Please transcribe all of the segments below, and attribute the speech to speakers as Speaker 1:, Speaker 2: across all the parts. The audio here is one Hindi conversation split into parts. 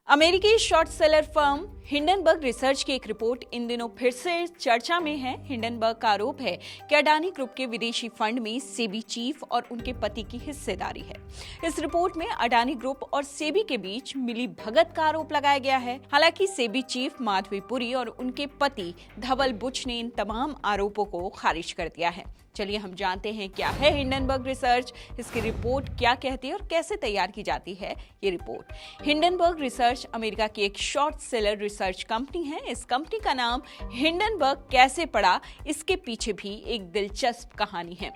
Speaker 1: अमेरिकी short seller firm Hindenburg research की एक रिपोर्ट इन दिनों फिर से चर्चा में है। हिंडनबर्ग का आरोप है कि अडानी ग्रुप के विदेशी फंड में सेबी चीफ और उनके पति की हिस्सेदारी है। इस रिपोर्ट में अडानी ग्रुप और सेबी के बीच मिली भगत का आरोप लगाया गया है। हालांकि सेबी चीफ माधवी पुरी और उनके पति धवल बुच ने इन तमाम आरोपों को खारिज कर दिया है। चलिए हम जानते हैं क्या है हिंडनबर्ग रिसर्च, इसकी रिपोर्ट क्या कहती है और कैसे तैयार की जाती है ये रिपोर्ट। हिंडनबर्ग रिसर्च अमेरिका की एक शॉर्ट सेलर रिसर्च कंपनी है। इस कंपनी का नाम हिंडनबर्ग कैसे पड़ा, इसके पीछे भी एक दिलचस्प कहानी है।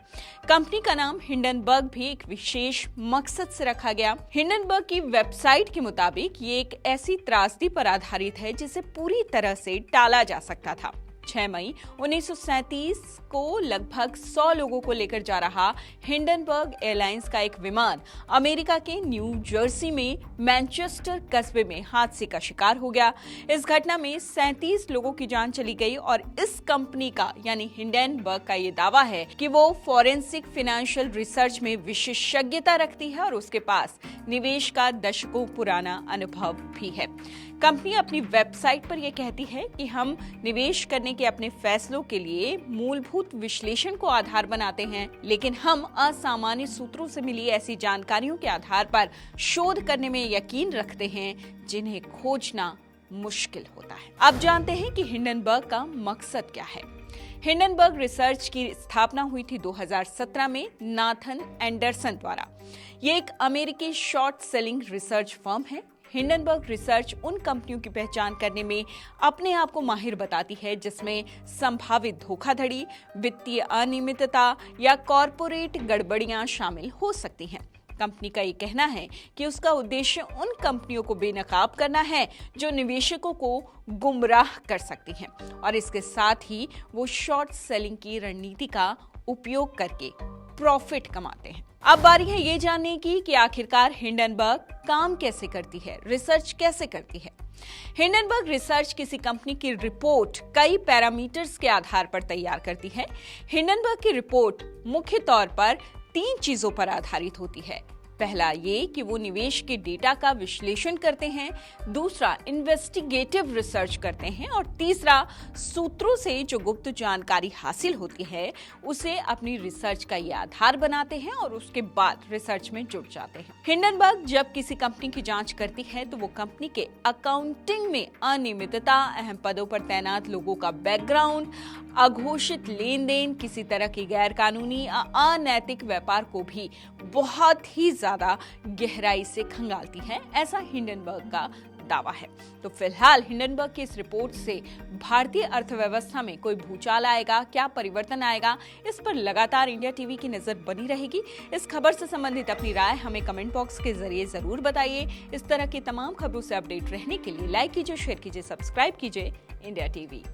Speaker 1: कंपनी का नाम हिंडनबर्ग भी एक विशेष मकसद से रखा गया। हिंडनबर्ग की वेबसाइट के मुताबिक ये एक ऐसी त्रासदी पर आधारित है जिसे पूरी तरह से टाला जा सकता था। 6 मई 1937 को लगभग 100 लोगों को लेकर जा रहा हिंडनबर्ग एयरलाइंस का एक विमान अमेरिका के न्यू जर्सी में मैनचेस्टर कस्बे में हादसे का शिकार हो गया। इस घटना में 37 लोगों की जान चली गई और इस कंपनी का यानी हिंडनबर्ग का ये दावा है कि वो फॉरेंसिक फाइनेंशियल रिसर्च में विशेषज्ञता रखती है और उसके पास निवेश का दशकों पुराना अनुभव भी है। कंपनी अपनी वेबसाइट पर यह कहती है कि हम निवेश करने के अपने फैसलों के लिए मूलभूत विश्लेषण को आधार बनाते हैं, लेकिन हम असामान्य सूत्रों से मिली ऐसी जानकारियों के आधार पर शोध करने में यकीन रखते हैं जिन्हें खोजना मुश्किल होता है। अब जानते हैं कि हिंडनबर्ग का मकसद क्या है। हिंडनबर्ग रिसर्च की स्थापना हुई थी 2017 में नाथन एंडरसन द्वारा। ये एक अमेरिकी शॉर्ट सेलिंग रिसर्च फर्म है। हिंडनबर्ग रिसर्च उन कंपनियों की पहचान करने में अपने आप को माहिर बताती है जिसमें संभावित धोखाधड़ी, वित्तीय अनियमितता या कॉरपोरेट गड़बड़ियां शामिल हो सकती हैं। कंपनी का ये कहना है कि उसका उद्देश्य उन कंपनियों को बेनकाब करना है जो निवेशकों को गुमराह कर सकती हैं और इसके साथ ही वो शॉर्ट सेलिंग की रणनीति का उपयोग करके प्रॉफिट कमाते हैं। अब बारी है ये जानने की कि आखिरकार हिंडनबर्ग काम कैसे करती है, रिसर्च कैसे करती है। हिंडनबर्ग रिसर्च किसी कंपनी की रिपोर्ट कई पैरामीटर्स के आधार पर तैयार करती है। हिंडनबर्ग की रिपोर्ट मुख्य तौर पर 3 चीजों पर आधारित होती है। पहला ये कि वो निवेश के डेटा का विश्लेषण करते हैं, दूसरा इन्वेस्टिगेटिव रिसर्च करते हैं और तीसरा सूत्रों से जो गुप्त जानकारी हासिल होती है उसे अपनी रिसर्च का ये आधार बनाते हैं और उसके बाद रिसर्च में जुट जाते हैं। हिंडनबर्ग जब किसी कंपनी की जांच करती है तो वो कंपनी के अकाउंटिंग में अनियमितता, अहम पदों पर तैनात लोगों का बैकग्राउंड, अघोषित लेन देन, किसी तरह की गैर कानूनी या अनैतिक व्यापार को भी बहुत ही ज्यादा गहराई से खंगालती है, ऐसा हिंडनबर्ग का दावा है। तो फिलहाल हिंडनबर्ग की इस रिपोर्ट से भारतीय अर्थव्यवस्था में कोई भूचाल आएगा, क्या परिवर्तन आएगा, इस पर लगातार इंडिया टीवी की नजर बनी रहेगी। इस खबर से संबंधित अपनी राय हमें कमेंट बॉक्स के जरिए जरूर बताइए। इस तरह की तमाम खबरों से अपडेट रहने के लिए लाइक कीजिए, शेयर कीजिए, सब्सक्राइब कीजिए इंडिया टीवी।